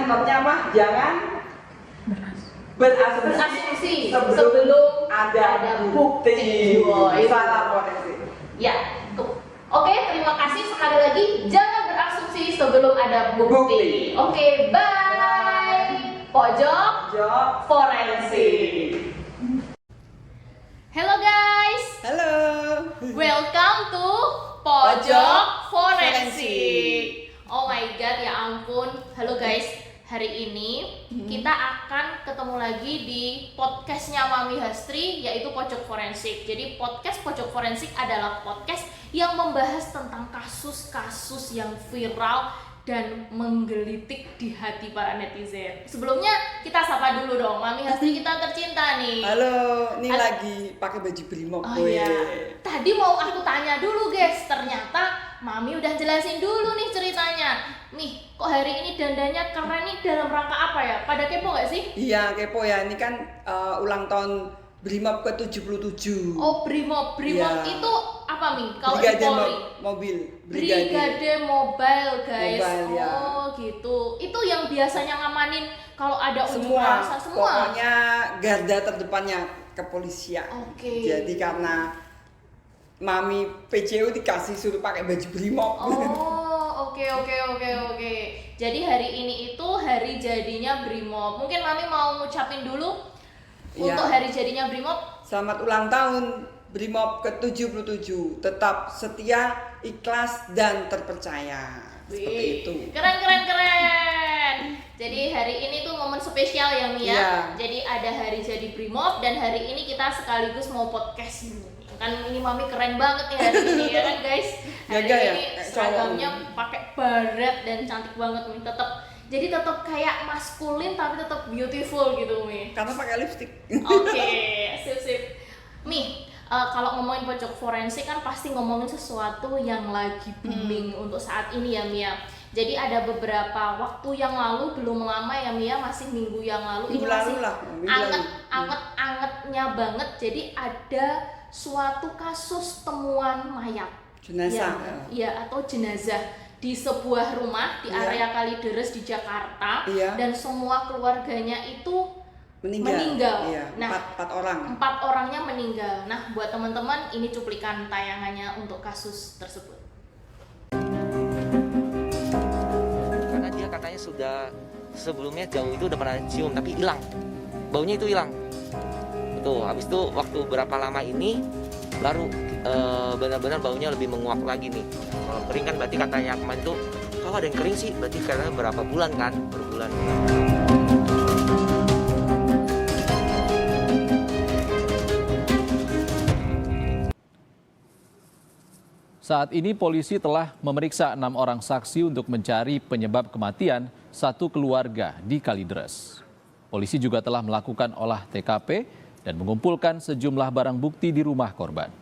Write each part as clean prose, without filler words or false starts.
notnya apa? Jangan berasumsi sebelum ada bukti. Salam forensik. Ya, oke, terima kasih sekali lagi. Jangan berasumsi sebelum ada bukti. Oke, bye. Pojok forensik. Hello guys. Halo. Welcome to Pojok Forensik. Oh my god, ya ampun. Halo guys. Hari ini kita akan ketemu lagi di podcastnya Mami Hastri, yaitu Pojok Forensik. Jadi podcast Pojok Forensik adalah podcast yang membahas tentang kasus-kasus yang viral dan menggelitik di hati para netizen. Sebelumnya kita sapa dulu dong, Mami Hastri kita tercinta nih. Halo, ini lagi pakai baju brimob. Oh iya. Tadi mau aku tanya dulu guys, ternyata Mami udah jelasin dulu nih ceritanya. Nih, kok hari ini dandanya keren nih, dalam rangka apa ya? Pada kepo gak sih? Iya, kepo ya. Ini kan ulang tahun Brimob ke-77. Oh, Brimob Ya. itu apa Mi? Kalau di Brigade Polri? mobil. Brigade Mobile guys. Mobile, ya. Oh gitu. Itu yang biasanya ngamanin kalau ada unjuk Semua. rasa semua. Pokoknya garda terdepannya kepolisian. Oke. Jadi karena Mami PCU dikasih suruh pakai baju Brimob. Oh, oke. Jadi hari ini itu hari jadinya Brimob. Mungkin Mami mau ngucapin dulu Iya. untuk hari jadinya Brimob. Selamat ulang tahun Brimob ke-77. Tetap setia, ikhlas dan terpercaya. Seperti itu. Keren. Jadi hari ini tuh momen spesial ya Mia. Iya. Jadi ada hari jadi Brimob dan hari ini kita sekaligus mau podcast ini. Kan ini Mami keren banget nih hari ini ya kan guys. Hari Jaga ya, ini kayak seragamnya pakai baret dan cantik banget nih. Tetap kayak maskulin tapi tetap beautiful gitu Mi. Karena pakai lipstick. Oke, sip. Mi, kalau ngomongin pojok forensik kan pasti ngomongin sesuatu yang lagi booming untuk saat ini ya Mia. Jadi ada beberapa waktu yang lalu, belum lama ya Mia, masih minggu yang lalu ini masih anget-angetnya banget. Jadi ada suatu kasus temuan mayat Jenazah. ya, atau jenazah di sebuah rumah di area Kalideres di Jakarta. Dan semua keluarganya itu meninggal. Iya, Nah, 4 orang. 4 orangnya meninggal. Nah, buat teman-teman ini cuplikan tayangannya untuk kasus tersebut. Karena dia katanya sudah sebelumnya jauh itu udah pernah cium tapi hilang, baunya itu hilang. Itu habis itu waktu berapa lama ini baru benar-benar baunya lebih menguap lagi nih. Kalau kering kan berarti katanya kemarin tuh kalau ada yang kering sih berarti karena berapa bulan kan, berbulan. Saat ini polisi telah memeriksa 6 orang saksi untuk mencari penyebab kematian satu keluarga di Kalideres. Polisi juga telah melakukan olah TKP dan mengumpulkan sejumlah barang bukti di rumah korban.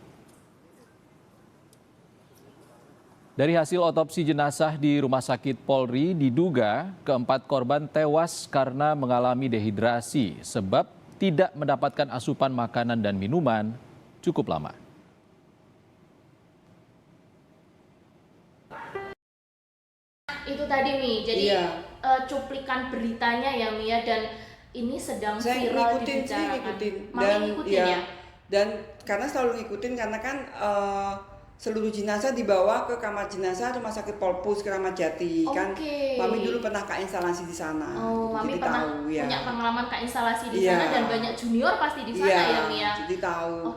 Dari hasil otopsi jenazah di Rumah Sakit Polri diduga keempat korban tewas karena mengalami dehidrasi sebab tidak mendapatkan asupan makanan dan minuman cukup lama. Itu tadi Mi, jadi cuplikan beritanya ya Mia, dan ini sedang viral dibicarakan. Mami ngikutin ya? Dan karena selalu ngikutin karena kan seluruh jenazah dibawa ke kamar jenazah Rumah Sakit Polpus Keramat Jati kan. Mami dulu pernah ke instalasi di sana. Oh, Mami jadi pernah tahu, ya. punya pengalaman ke instalasi di sana dan banyak junior pasti di sana ya Mia. Jadi tahu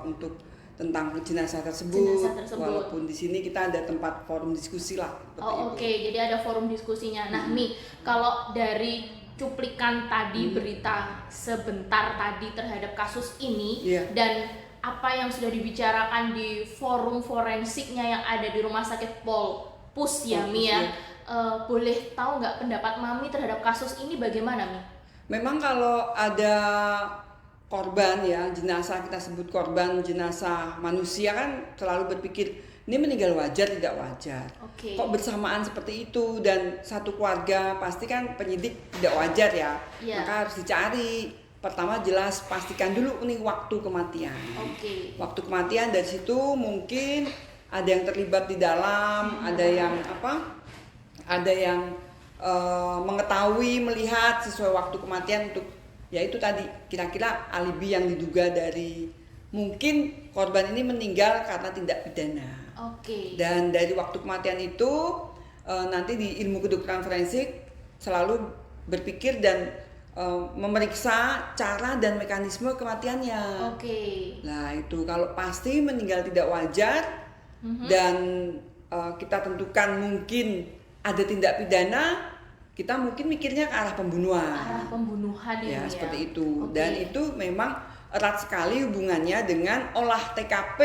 untuk tentang jenazah tersebut. Walaupun di sini kita ada tempat forum diskusi lah. Jadi ada forum diskusinya. Nah Mi, kalau dari cuplikan tadi berita sebentar tadi terhadap kasus ini dan apa yang sudah dibicarakan di forum forensiknya yang ada di Rumah Sakit Polpus ya Mia, boleh tahu nggak pendapat Mami terhadap kasus ini bagaimana Mi? Memang kalau ada korban ya, jenazah kita sebut korban jenazah manusia kan selalu berpikir ini meninggal wajar tidak wajar. Kok bersamaan seperti itu dan satu keluarga pasti kan penyidik tidak wajar ya. Maka harus dicari. Pertama jelas pastikan dulu nih waktu kematian. Waktu kematian dari situ mungkin ada yang terlibat di dalam, ada yang mengetahui, melihat sesuai waktu kematian untuk ya itu tadi kira-kira alibi yang diduga dari mungkin korban ini meninggal karena tindak pidana. Dan dari waktu kematian itu nanti di ilmu kedokteran forensik selalu berpikir dan memeriksa cara dan mekanisme kematiannya. Nah itu kalau pasti meninggal tidak wajar dan kita tentukan mungkin ada tindak pidana, kita mungkin mikirnya ke arah pembunuhan. Ya seperti itu. Dan itu memang erat sekali hubungannya dengan olah TKP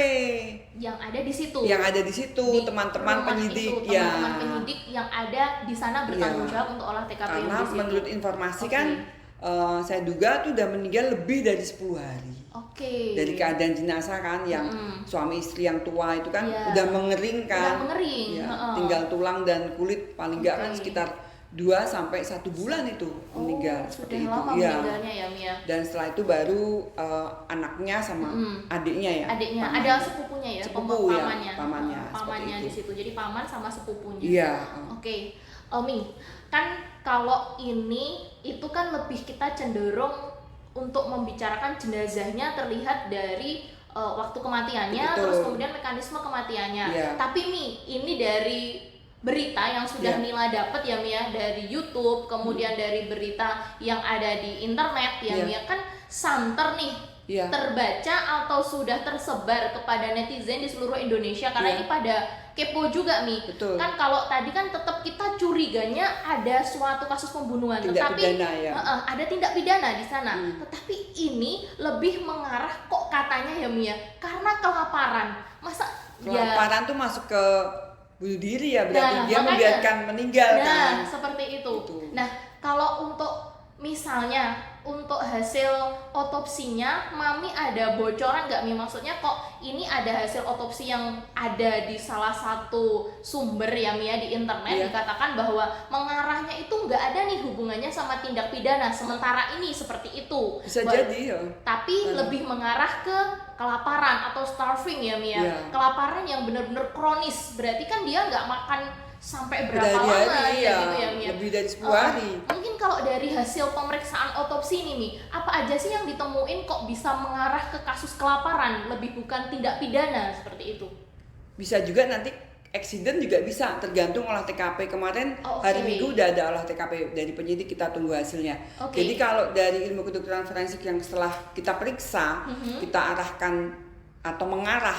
yang ada di situ. Teman-teman penyidik teman-teman penyidik yang ada di sana bertanggung jawab untuk olah TKP. Karena menurut informasi kan saya duga tuh udah meninggal lebih dari 10 hari. Dari keadaan jenazah kan yang suami istri yang tua itu kan udah mengering kan. Tinggal tulang dan kulit paling enggak kan sekitar 2 sampai 1 bulan itu meninggal seperti itu. Meninggalnya ya Mia. Dan setelah itu baru anaknya sama adiknya ya. Adiknya ada sepupunya ya, Sepupu pamannya di situ. Jadi paman sama sepupunya. Iya. Mi, kan kalau ini itu kan lebih kita cenderung untuk membicarakan jenazahnya terlihat dari waktu kematiannya, terus kemudian mekanisme kematiannya. Tapi Mi, ini dari berita yang sudah Nila dapat ya Mia dari YouTube, kemudian dari berita yang ada di internet ya Mia, kan santer nih terbaca atau sudah tersebar kepada netizen di seluruh Indonesia karena ini pada kepo juga Mi. Kan kalau tadi kan tetap kita curiganya ada suatu kasus pembunuhan, tetapi ada tindak pidana di sana. Tetapi ini lebih mengarah kok katanya ya Mia karena kelaparan. Masa kelaparan tuh masuk ke bunuh diri ya, berarti dia membiarkan meninggal kan. Seperti itu. Nah, kalau untuk misalnya untuk hasil otopsinya, Mami ada bocoran nggak Mi? Maksudnya kok ini ada hasil otopsi yang ada di salah satu sumber ya Mi ya di internet dikatakan bahwa mengarahnya itu nggak ada nih hubungannya sama tindak pidana. Sementara ini seperti itu. Bisa jadi ya. Tapi lebih mengarah ke kelaparan atau starving ya Mi ya. Kelaparan yang benar-benar kronis. Berarti kan dia nggak makan sampai berapa lama ya gitu ya Mia? Lebih dari 10 hari. Mungkin kalau dari hasil pemeriksaan otopsi ini Mi, apa aja sih yang ditemuin kok bisa mengarah ke kasus kelaparan, lebih bukan tindak pidana seperti itu? Bisa juga nanti accident juga bisa, tergantung olah TKP. Kemarin hari Minggu udah ada olah TKP dari penyidik, kita tunggu hasilnya. Jadi kalau dari ilmu kedokteran forensik yang setelah kita periksa, kita arahkan atau mengarah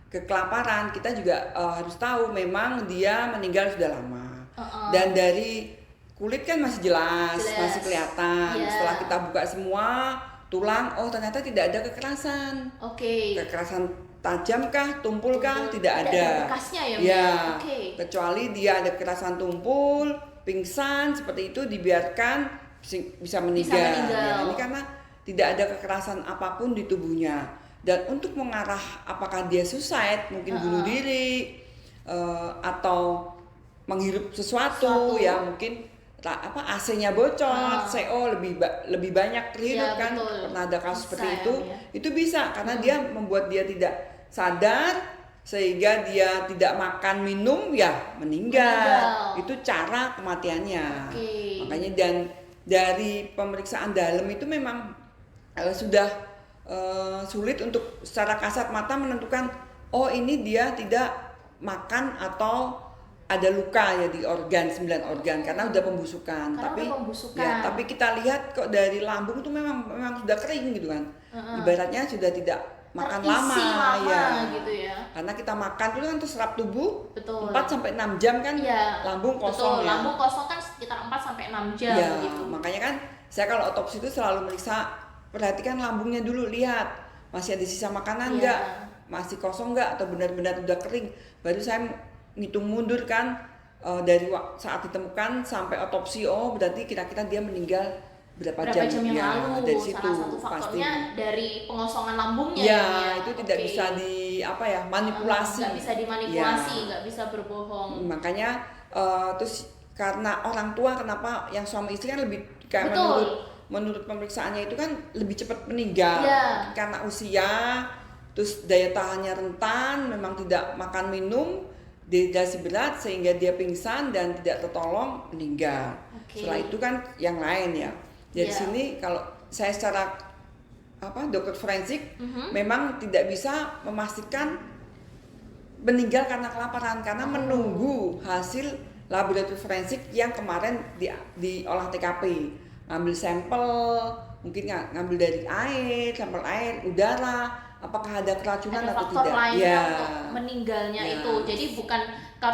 ke kelaparan, kita juga harus tahu memang dia meninggal sudah lama. Dan dari kulit kan masih jelas. Masih kelihatan. Setelah kita buka semua tulang, ternyata tidak ada kekerasan. Kekerasan tajam kah, tumpul kah? Tidak ada. Bekasnya ya. Kecuali dia ada kekerasan tumpul, pingsan seperti itu dibiarkan bisa meninggal. Ya, ini karena tidak ada kekerasan apapun di tubuhnya. Dan untuk mengarah apakah dia suicide, mungkin bunuh diri atau menghirup sesuatu ya, mungkin AC-nya bocor, CO lebih banyak terhirup kan. Pernah ada kasus seperti itu bisa karena dia membuat dia tidak sadar sehingga dia tidak makan minum ya meninggal. Itu cara kematiannya. Makanya dan dari pemeriksaan dalam itu memang sudah sulit untuk secara kasat mata menentukan ini dia tidak makan atau ada luka ya di organ 9 organ karena udah pembusukan. Tapi kita lihat kok dari lambung tuh memang sudah kering gitu kan. Ibaratnya sudah tidak makan lama gitu ya. Karena kita makan itu kan terserap tubuh 4 sampai 6 jam kan lambung kosong ya. Lambung kosong kan sekitar 4 sampai 6 jam gitu. Makanya kan saya kalau otopsi itu selalu meriksa, perhatikan lambungnya dulu, lihat masih ada sisa makanan enggak, masih kosong enggak atau benar-benar udah kering. Baru saya ngitung mundur kan dari saat ditemukan sampai otopsi, berarti kira-kira dia meninggal berapa jam yang lalu. Dari situ salah satu faktornya pasti dari pengosongan lambungnya itu tidak bisa manipulasi. Nggak bisa dimanipulasi, nggak bisa berbohong. Makanya terus karena orang tua, kenapa yang suami istri kan lebih kayak menurut pemeriksaannya itu kan lebih cepat meninggal karena usia, terus daya tahannya rentan, memang tidak makan minum, dehidrasi berat sehingga dia pingsan dan tidak tertolong meninggal. Setelah itu kan yang lain ya. Dari sini kalau saya secara dokter forensik memang tidak bisa memastikan meninggal karena kelaparan karena menunggu hasil laboratorium forensik yang kemarin di olah TKP, ngambil sampel, mungkin ngambil dari air, sampel air, udara, apakah ada keracunan atau tidak. Ada faktor lainnya untuk meninggalnya itu. Jadi bukan,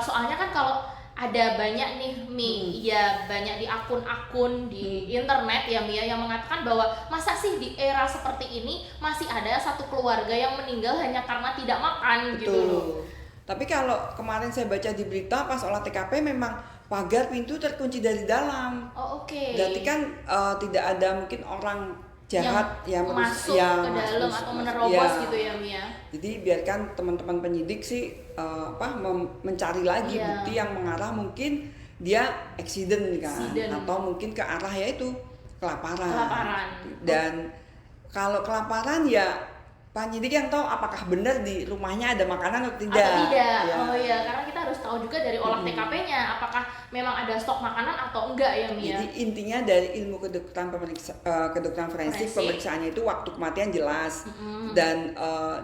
soalnya kan kalau ada banyak nih ya banyak di akun-akun di internet ya Mia yang mengatakan bahwa masa sih di era seperti ini masih ada satu keluarga yang meninggal hanya karena tidak makan. Betul. Gitu loh. Tapi kalau kemarin saya baca di berita pas olah TKP memang pagar pintu terkunci dari dalam. Berarti kan tidak ada mungkin orang jahat yang masuk ke dalam atau menerobos gitu ya Mia. Jadi biarkan teman-teman penyidik sih mencari lagi bukti yang mengarah mungkin dia accident kan atau mungkin ke arah yaitu kelaparan. Dan kalau kelaparan ya penyidik yang tahu apakah benar di rumahnya ada makanan atau tidak. Ya. Oh iya, karena kita harus tahu juga dari olah TKP-nya apakah memang ada stok makanan atau enggak ya Mia. Jadi intinya dari ilmu kedokteran forensik pemeriksaannya itu waktu kematian jelas dan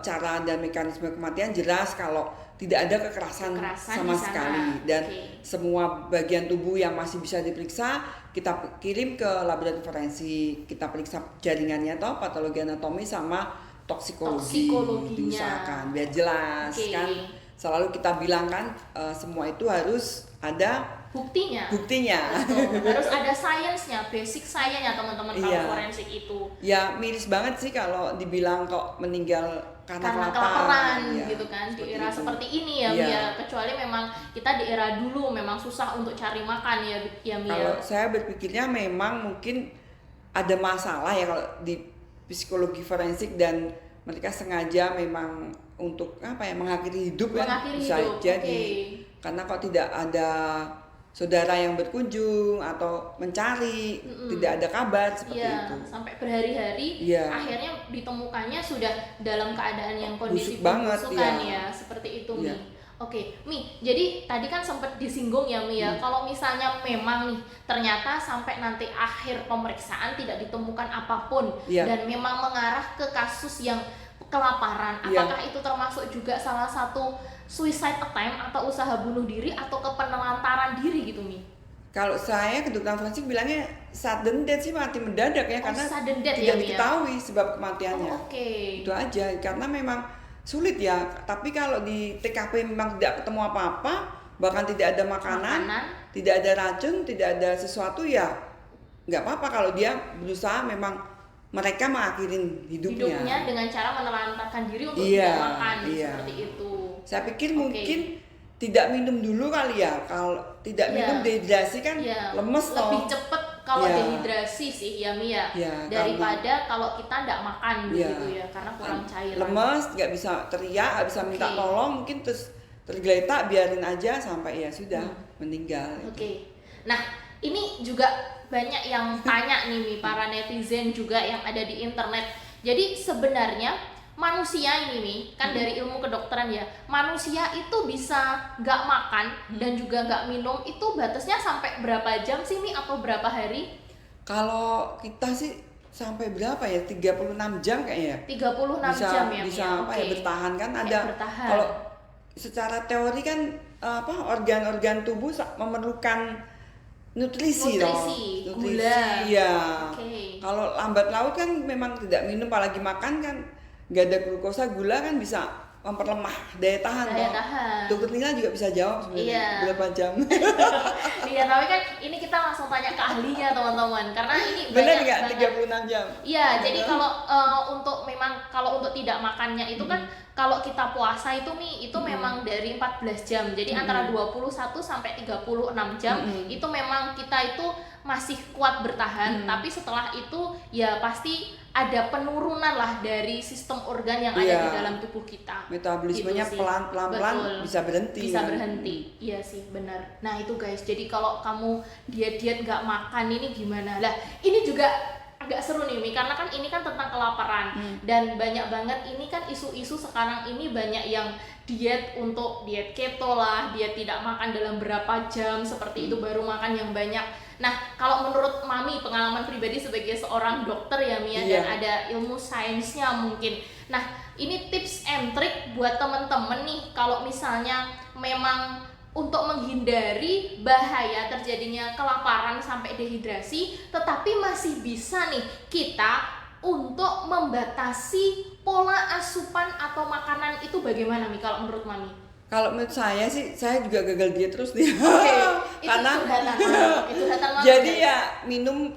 cara dan mekanisme kematian jelas kalau tidak ada kekerasan sama sekali dan semua bagian tubuh yang masih bisa diperiksa kita kirim ke laboratorium forensik, kita periksa jaringannya atau patologi anatomi sama toksikologinya diusahakan biar jelas kan selalu kita bilang kan semua itu harus ada buktinya. Betul. Harus ada sainsnya, basic sainsnya teman-teman kalau forensik itu. Ya miris banget sih kalau dibilang kok meninggal karena kelaparan gitu kan di era seperti ini ya Mia. Kecuali memang kita di era dulu memang susah untuk cari makan ya Mia. Kalau saya berpikirnya memang mungkin ada masalah ya kalau di psikologi forensik dan mereka sengaja memang untuk mengakhiri hidup bisa jadi karena kok tidak ada saudara yang berkunjung atau mencari tidak ada kabar seperti itu sampai berhari-hari akhirnya ditemukannya sudah dalam keadaan yang kondisi busuk banget ya seperti itu Mi. Oke, Mi, jadi tadi kan sempat disinggung ya Mi ya, kalau misalnya memang nih ternyata sampai nanti akhir pemeriksaan tidak ditemukan apapun dan memang mengarah ke kasus yang kelaparan, apakah itu termasuk juga salah satu suicide attempt atau usaha bunuh diri atau kepenelantaran diri gitu Mi? Kalau saya kedokteran forensik bilangnya sudden death sih, mati mendadak ya karena tidak diketahui sebab kematiannya. Itu aja karena memang sulit ya, tapi kalau di TKP memang tidak ketemu apa-apa, bahkan tidak ada makanan, tidak ada racun, tidak ada sesuatu ya nggak apa-apa kalau dia berusaha memang mereka mengakhiri hidupnya dengan cara menelantarkan diri untuk tidak makan seperti itu. Saya pikir mungkin tidak minum dulu kali ya, kalau tidak minum dehidrasi kan lemes lebih cepet kalau dehidrasi sih ya Mia daripada kalau kita nggak makan gitu ya karena kurang cairan. Lemes, nggak bisa teriak, nggak bisa minta tolong, mungkin terus tergeletak biarin aja sampai ya sudah meninggal. Nah ini juga banyak yang tanya nih Mi, para netizen juga yang ada di internet. Jadi sebenarnya manusia ini nih kan dari ilmu kedokteran ya, manusia itu bisa nggak makan dan juga nggak minum itu batasnya sampai berapa jam sih Mi atau berapa hari? Kalau kita sih sampai berapa ya, 36 jam kayaknya. 36 jam ya bisa bertahan kan ada bertahan. Kalau secara teori kan organ-organ tubuh memerlukan nutrisi gula ya. Kalau lambat laut kan memang tidak minum apalagi makan kan nggak ada glukosa, gula kan bisa memperlemah daya tahan. Dokter Nila juga bisa jawab sebenarnya berapa jam. Iya, tapi kan ini kita langsung tanya ke ahlinya teman-teman karena ini benar nggak 36 jam? Iya, jadi kalau untuk tidak makannya itu kan kalau kita puasa itu Mi itu memang dari 14 jam. Jadi antara 21 sampai 36 jam itu memang kita itu masih kuat bertahan, tapi setelah itu ya pasti ada penurunan lah dari sistem organ yang ada di dalam tubuh kita. Metabolismenya gitu pelan-pelan bisa berhenti. Iya sih, benar. Nah itu guys, jadi kalau kamu diet nggak makan ini gimana? Lah ini juga agak seru nih Mi, karena kan ini kan tentang kelaparan dan banyak banget ini kan isu-isu sekarang ini banyak yang diet untuk diet keto lah, diet tidak makan dalam berapa jam seperti itu baru makan yang banyak. Nah, kalau menurut Mami pengalaman pribadi sebagai seorang dokter ya Mia, dan ada ilmu sainsnya mungkin. Nah, ini tips and trick buat temen-temen nih kalau misalnya memang untuk menghindari bahaya terjadinya kelaparan sampai dehidrasi, tetapi masih bisa nih kita untuk membatasi pola asupan atau makanan itu bagaimana nih kalau menurut Mami? Kalau menurut saya sih, saya juga gagal diet terus nih. Karena itu Mami. Jadi ya minum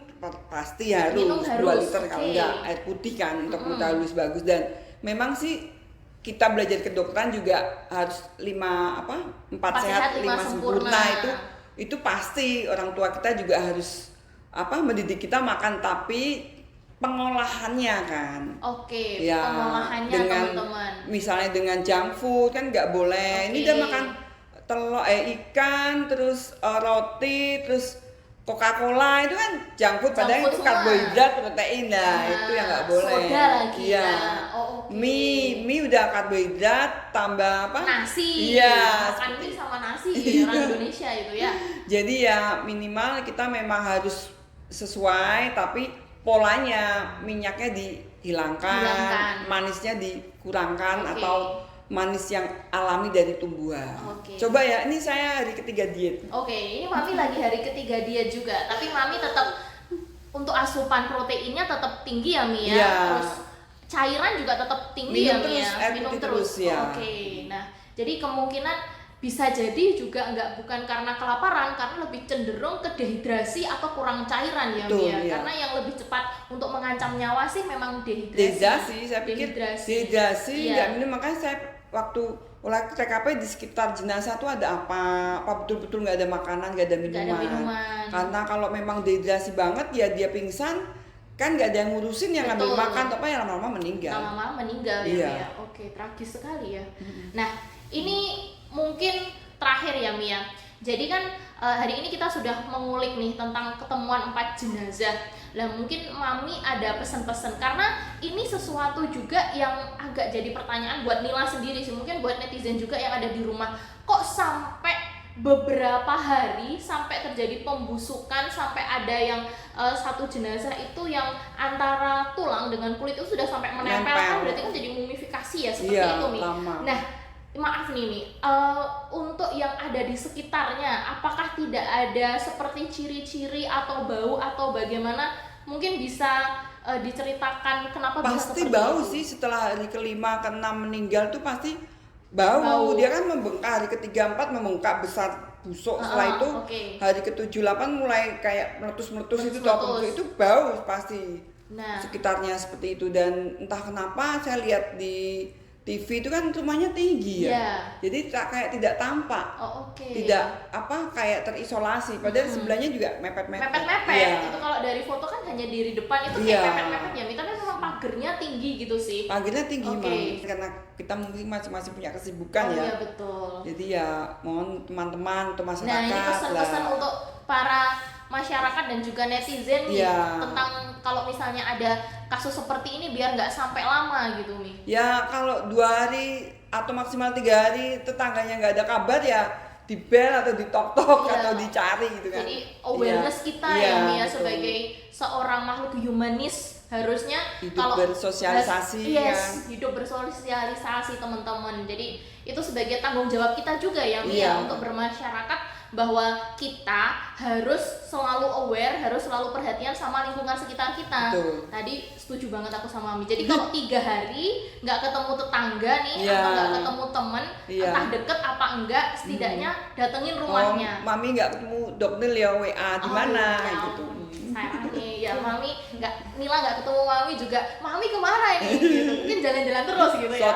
pasti harus, Minum 2 liter kalau enggak air putih kan untuk metabolisme bagus. Dan memang sih kita belajar kedokteran juga harus 4 sehat 5 sempurna itu pasti orang tua kita juga harus mendidik kita makan, tapi pengolahannya kan. Ya, pengolahannya dengan, teman-teman. Misalnya dengan junk food kan nggak boleh. Ini dia makan telur, ikan, terus roti, terus Coca-Cola itu kan junk food, padahal itu karbohidrat, protein itu yang nggak boleh. Soda lagi ya. Mie udah karbohidrat tambah nasi. Iya. Makan mie sama nasi orang Indonesia itu ya. Jadi ya minimal kita memang harus sesuai, tapi polanya minyaknya dihilangkan, manisnya dikurangkan atau manis yang alami dari tumbuhan. Coba ya, ini saya hari ketiga diet. Ini Mami lagi hari ketiga diet juga, tapi Mami tetap untuk asupan proteinnya tetap tinggi ya Mia. Terus cairan juga tetap tinggi ya Mia. Minum terus ya. Nah jadi kemungkinan bisa jadi juga bukan karena kelaparan, karena lebih cenderung ke dehidrasi atau kurang cairan ya Mia. Karena yang lebih cepat untuk mengancam nyawa sih memang dehidrasi. Saya pikir dehidrasi nggak minum, makanya saya waktu olah TKP di sekitar jenazah tuh ada apa betul-betul nggak ada makanan, nggak ada minuman. Karena kalau memang dehidrasi banget ya dia pingsan kan, nggak ada yang ngurusin, yang ngambil makan ya lama-lama meninggal. Ya. Tragis sekali ya. Nah ini mungkin terakhir ya Mia. Jadi kan hari ini kita sudah mengulik nih tentang ketemuan 4 jenazah. Lah mungkin Mami ada pesan-pesan, karena ini sesuatu juga yang agak jadi pertanyaan buat Nila sendiri sih, mungkin buat netizen juga yang ada di rumah. Kok sampai beberapa hari sampai terjadi pembusukan, sampai ada yang satu jenazah itu yang antara tulang dengan kulit itu sudah sampai menempel. Kan berarti kan jadi mumifikasi ya seperti itu nih. Nah maaf nih untuk yang ada di sekitarnya, apakah tidak ada seperti ciri-ciri atau bau atau bagaimana? Mungkin bisa diceritakan kenapa bisa seperti itu? Pasti bau sih, setelah hari ke-5 ke-6 meninggal tuh pasti bau. Dia kan membengkak, hari ke-3 4 membengkak besar busuk. Setelah itu hari ke-7 8 mulai kayak meletus-meletus itu bau pasti. Sekitarnya seperti itu. Dan entah kenapa saya lihat di TV itu kan rumahnya tinggi ya, jadi kayak tidak tampak, tidak kayak terisolasi. Padahal sebelahnya juga mepet-mepet. Itu kalau dari foto kan hanya diri depan itu kayak mepet-mepet ya. Tapi memang pagernya tinggi gitu sih. Pagernya tinggi karena kita mungkin masing-masing punya kesibukan ya. Iya betul. Jadi ya mohon teman-teman atau masyarakat. Nah ini pesan-pesan untuk para masyarakat dan juga netizen nih tentang kalau misalnya ada kasus seperti ini biar nggak sampai lama gitu Mi. Ya kalau 2 hari atau maksimal 3 hari tetangganya nggak ada kabar ya di bel atau di tok-tok atau dicari gitu kan. Jadi awareness kita ya Mi ya, sebagai seorang makhluk humanis harusnya hidup bersosialisasi hidup bersosialisasi teman-teman. Jadi itu sebagai tanggung jawab kita juga ya Mi ya, untuk bermasyarakat, bahwa kita harus selalu aware, harus selalu perhatian sama lingkungan sekitar kita. Tadi setuju banget aku sama Mami. Jadi kalau 3 hari nggak ketemu tetangga nih atau nggak ketemu temen, entah deket apa enggak, setidaknya datengin rumahnya. Mami nggak ketemu dokter ya WA di mana gitu. Sayangnya ya Mami Nila nggak ketemu Mami juga. Mami kemana ini? Gitu. Mungkin jalan-jalan terus gitu ya.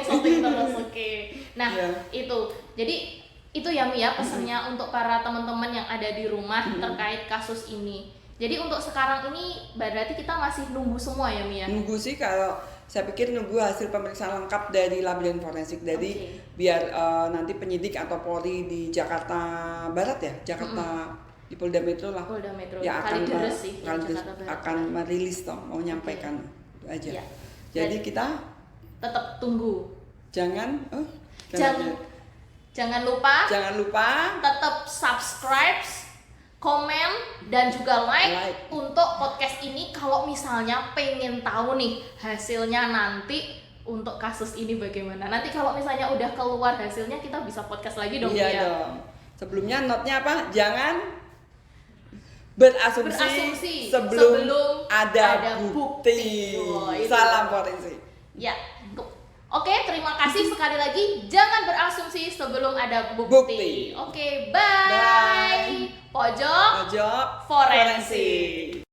Shooting terus. Nah itu. Jadi itu ya Mia pesannya untuk para teman-teman yang ada di rumah terkait kasus ini. Jadi untuk sekarang ini berarti kita masih nunggu semua ya Mia? Nunggu sih, kalau saya pikir nunggu hasil pemeriksaan lengkap dari laboratorium forensik. Jadi biar nanti penyidik atau Polri di Jakarta Barat ya, di Polda Metro lah. Polda Metro. Ya akan ya. merilis mau nyampaikan itu aja. Jadi kita tetap tunggu. Jangan Jangan lupa tetap subscribe, komen, dan juga like untuk podcast ini. Kalau misalnya pengen tahu nih hasilnya nanti untuk kasus ini bagaimana. Nanti kalau misalnya udah keluar hasilnya, kita bisa podcast lagi dong. Iya dong. Sebelumnya notnya apa? Jangan berasumsi sebelum ada bukti. Oh, Salam forensik. Ya. Oke, terima kasih sekali lagi. Jangan berasumsi sebelum ada bukti. Oke, bye. Pojok Forensik.